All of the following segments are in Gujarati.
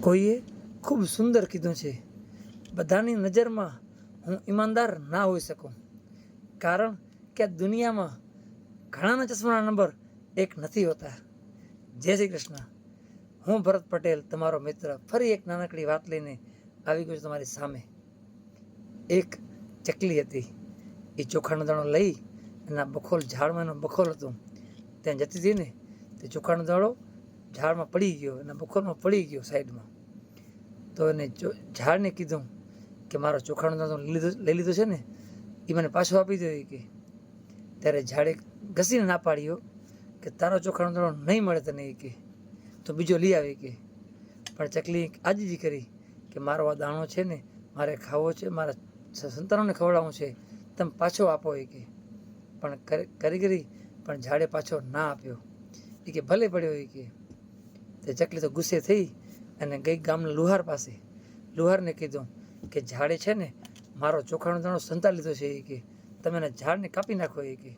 કોઈએ ખૂબ સુંદર કીધું છે, બધાની નજરમાં હું ઈમાનદાર ના હોઈ શકું, કારણ કે આ દુનિયામાં ઘણાના ચશ્માના નંબર એક નથી હોતા. જય શ્રી કૃષ્ણ. હું ભરત પટેલ, તમારો મિત્ર, ફરી એક નાનકડી વાત લઈને આવી ગયો છું તમારી સામે. એક ચકલી હતી, એ ચોખાનો દાણો લઈ એના બખોલ ઝાડમાં એનો બખોલ હતું ત્યાં જતી હતી ને, તે ચોખાનો દાણો ઝાડમાં પડી ગયો, એના બખોલમાં પડી ગયો સાઈડમાં. તો એને ઝાડને કીધું કે મારો ચોખાનો દાણો લઈ લીધો છે ને, એ મને પાછો આપી દો કે. ત્યારે ઝાડે ઘસીને ના પાડ્યો કે તારો ચોખાનો દાણો નહીં મળે તને કે, તો બીજો લઈ આવે કે. પણ ચકલી આજીજી કરી કે મારો આ દાણો છે ને મારે ખાવો છે, મારા સંતાનોને ખવડાવવું છે, તમે પાછો આપો એ કે. પણ કરી પણ ઝાડે પાછો ના આપ્યો. એ કે ભલે પડ્યો એ કે. તે ચકલી તો ગુસ્સે થઈ અને ગઈ ગામના લુહાર પાસે. લુહારને કીધું કે ઝાડે છે ને મારો ચોખાનો દાણો સંતાડી લીધો છે એ કે, તમે એના ઝાડને કાપી નાખો એ કે.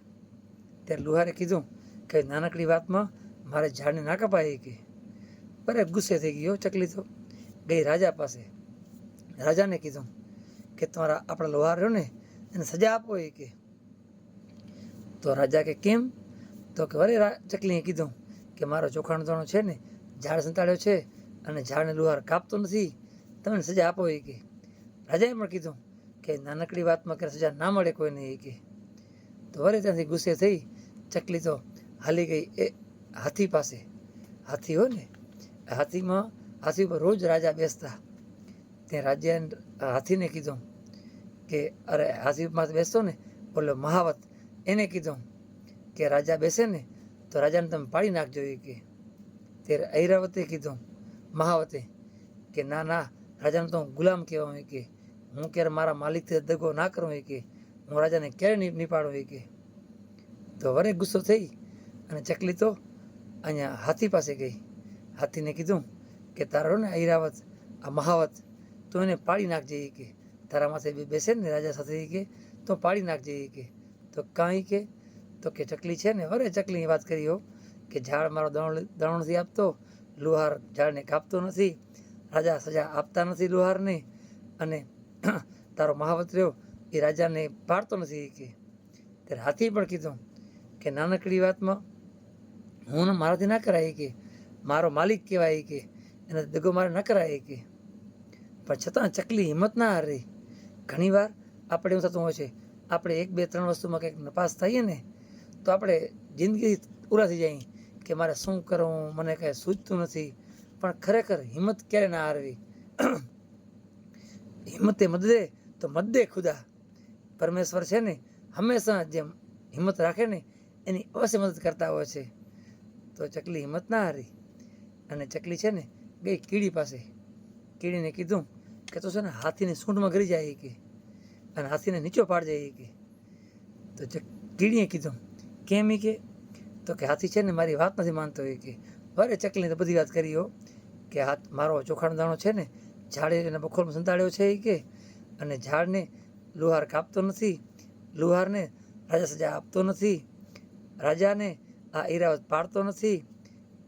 ત્યારે લુહારે કીધું કે નાનકડી વાતમાં મારે ઝાડને ના કપાય એ કે. બરે ગુસ્સે થઈ ગયો ચકલી તો ગઈ રાજા પાસે. રાજાને કીધું કે તમારા આપણા લુહાર રહ્યો ને એને સજા આપો એ કે. તો રાજા કે કેમ? તો કે વરે ચકલીએ કીધું કે મારો ચોખાનો દાણો છે ને ઝાડ સંતાડ્યો છે અને ઝાડને લુહાર કાપતો નથી, તમે સજા આપો એ કે. રાજાએ પણ કીધું કે નાનકડી વાતમાં કે સજા ના મળે કોઈને એ કે. તો વરે ત્યાંથી ગુસ્સે થઈ ચકલી તો હાલી ગઈ એ હાથી પાસે. હાથી હોય ને, હાથી ઉપર રોજ રાજા બેસતા. ત્યાં રાજાએ હાથીને કીધું કે અરે હાથીમાં બેસતો ને બોલો મહાવત, એને કીધું કે રાજા બેસે ને તો રાજાને તમે પાડી નાખજો એ કે. ત્યારે ઐરાવતે કીધું મહાવતે કે ના ના, રાજાને તો હું ગુલામ કહેવાય કે, હું ક્યારે મારા માલિકથી દગો ના કરું એ કે, હું રાજાને ક્યારે નહીં પાડું એ કે. તો વરે ગુસ્સો થઈ અને ચકલી તો અહીંયા હાથી પાસે ગઈ. હાથીને કીધું કે તારો ને ઐરાવત આ મહાવત તું એને પાડી નાખજે એ કે, તારા માથે બેસે ને રાજા સાથે એ કે તો પાડી નાખજે એ કે. તો કાંઈ કે, તો કે ચકલી છે ને વરે ચકલીની વાત કરી હો કે ઝાડ મારો દાણો નથી આપતો, લુહાર ઝાડને કાપતો નથી, રાજા સજા આપતા નથી લુહારને, અને તારો મહાવત રહ્યો એ રાજાને પાડતો નથી એ કે. ત્યારે હાથી પણ કીધું કે નાનકડી વાતમાં હું મારાથી ના કરાય કે, મારો માલિક કહેવાય કે, એને દગો મારે ન કરાય કે. પણ છતાં ચકલી હિંમત ના હારી. ઘણીવાર આપણે એવું થતું હોય છે, આપણે 1, 2, 3 વસ્તુમાં કંઈક નપાસ થઈએ ને તો આપણે જિંદગી પૂરા થઈ જાય કે મારે શું કરવું, મને કાંઈ સૂઝતું નથી. પણ ખરેખર હિંમત ક્યારે ના હારવી. હિંમતે મદદે તો મદદે ખુદા. પરમેશ્વર છે ને હંમેશા જેમ હિંમત રાખે ને એની અવશ્ય મદદ કરતા હોય છે. તો ચકલી હિંમત ના હારી અને ચકલી છે ને ગઈ કીડી પાસે. કીડીને કીધું કે તો છે ને હાથીને સૂંઢમાં ગરી જાય કે, અને હાથીને નીચો પાડ જાય કે. તો કીડીએ કીધું કેમ એ કે, તો કે હાથી છે ને મારી વાત નથી માનતો એ કે. વરે ચકલીને તો બધી વાત કરી હો કે મારો ચોખાનો દાણો છે ને ઝાડે એના બખોલમાં સંતાડ્યો છે એ કે, અને ઝાડને લુહાર કાપતો નથી, લુહારને રાજા સજા આપતો નથી, રાજાને આ ઐરાવત પાડતો નથી,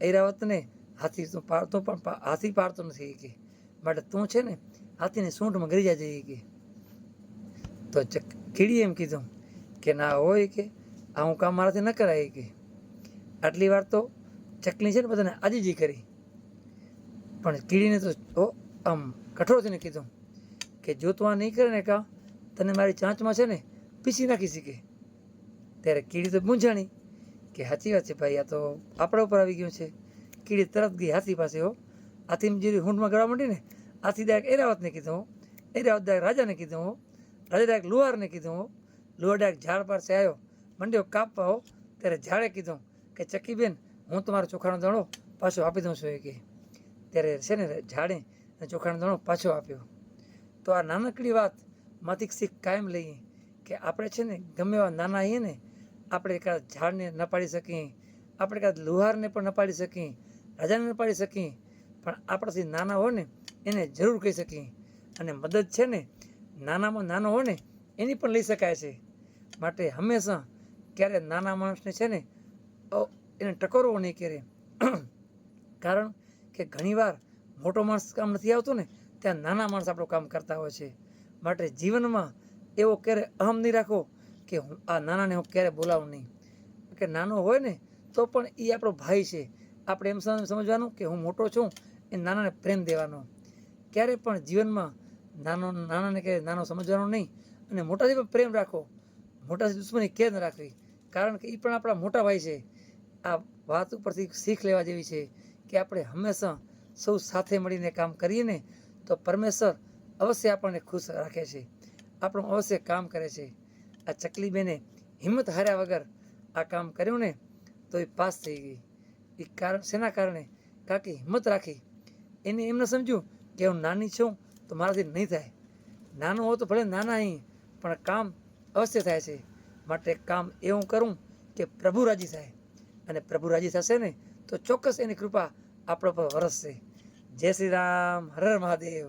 ઐરાવતને હાથી પાડતો નથી કે. માટે તું છે ને હાથીને સૂંઢમાં ગરી જાય એ કે. તો કીડીએ એમ કીધું કે ના હોય કે આ હું કામ મારાથી ન કરાય કે. આટલી વાર તો ચકલી છે ને બધાને આજીજી કરી, પણ કીડીને તો આમ કઠોર થઈને કીધું કે જો તું આ નહીં કરે ને કાં તને મારી ચાંચમાં છે ને પીસી નાખી શીખે. ત્યારે કીડી તો મૂંઝાણી કે સાચી વાત છે ભાઈ, આ તો આપણા ઉપર આવી ગયું છે. કીડી તરત ગઈ હાથી પાસે હો. હાથીમાં જે હુંડમાં ગળવા માંડી ને, હાથી ડાયરેક્ટ ઐરાવતને કીધું હો, ઐરાવત ડાયરેક્ટ રાજાને કીધું હો, રાજા ડાયરેક્ટ લુહારને કીધું હો, લુહાર ડાયરેક્ટ ઝાડ પાસે આવ્યો, મંડ્યો કાપવા હો. ત્યારે ઝાડે કીધું કે ચકીબેન હું તમારો ચોખાનો દાણો પાછો આપી દઉં છું એ કે. ત્યારે છે ને ઝાડે ચોખાનો દાણો પાછો આપ્યો. તો આ નાનકડી વાતમાંથી શીખ કાયમ લઈએ કે આપણે છે ને ગમે એવા નાના આવીએ ને, આપણે એકાદ ઝાડને ન પાડી શકીએ, આપણે એકાદ લુહારને પણ ન પાડી શકીએ, રાજાને ન પાડી શકીએ, પણ આપણાથી નાના હોય ને એને જરૂર કહી શકીએ. અને મદદ છે ને નાનામાં નાનો હોય ને એની પણ લઈ શકાય છે. માટે હંમેશા ક્યારે નાના માણસને છે ને એને ટકોરવો નહીં ક્યારે. કારણ કે ઘણીવાર મોટો માણસ કામ નથી આવતો ને ત્યાં નાના માણસ આપણું કામ કરતા હોય છે. માટે જીવનમાં એવો ક્યારે અહમ નહીં રાખો કે હું આ નાનાને હું ક્યારે બોલાવું નહીં. કે નાનો હોય ને તો પણ એ આપણો ભાઈ છે. આપણે એમ સમજવાનું કે હું મોટો છું એ નાનાને પ્રેમ દેવાનો. ક્યારે પણ જીવનમાં નાનાને કે નાનો સમજવાનો નહીં અને મોટાથી પણ પ્રેમ રાખો. મોટાથી દુશ્મની ક્યારે ન રાખવી, કારણ કે એ પણ આપણા મોટા ભાઈ છે. આ વાત ઉપરથી શીખ લેવા જેવી છે કે આપણે હંમેશા સૌ સાથે મળીને કામ કરીએ ને તો પરમેશ્વર અવશ્ય આપણને ખુશ રાખે છે, આપણું અવશ્ય કામ કરે છે. આ ચકલીબેને હિંમત હાર્યા વગર આ કામ કર્યું ને તો એ પાસ થઈ ગઈ. એ કારણ શેના કારણે? કારણ કે હિંમત રાખી. એને એમ ન સમજ્યું કે હું નાની છું તો મારાથી નહીં થાય. નાનો હો તો ભલે નાના અહીં, પણ કામ અવશ્ય થાય છે. માટે કામ એવું કરું કે પ્રભુ રાજી થાય, અને પ્રભુ રાજી થશે ને તો ચોક્કસ એની કૃપા આપણા પર વરસશે. જય શ્રી રામ, હર હર મહાદેવ.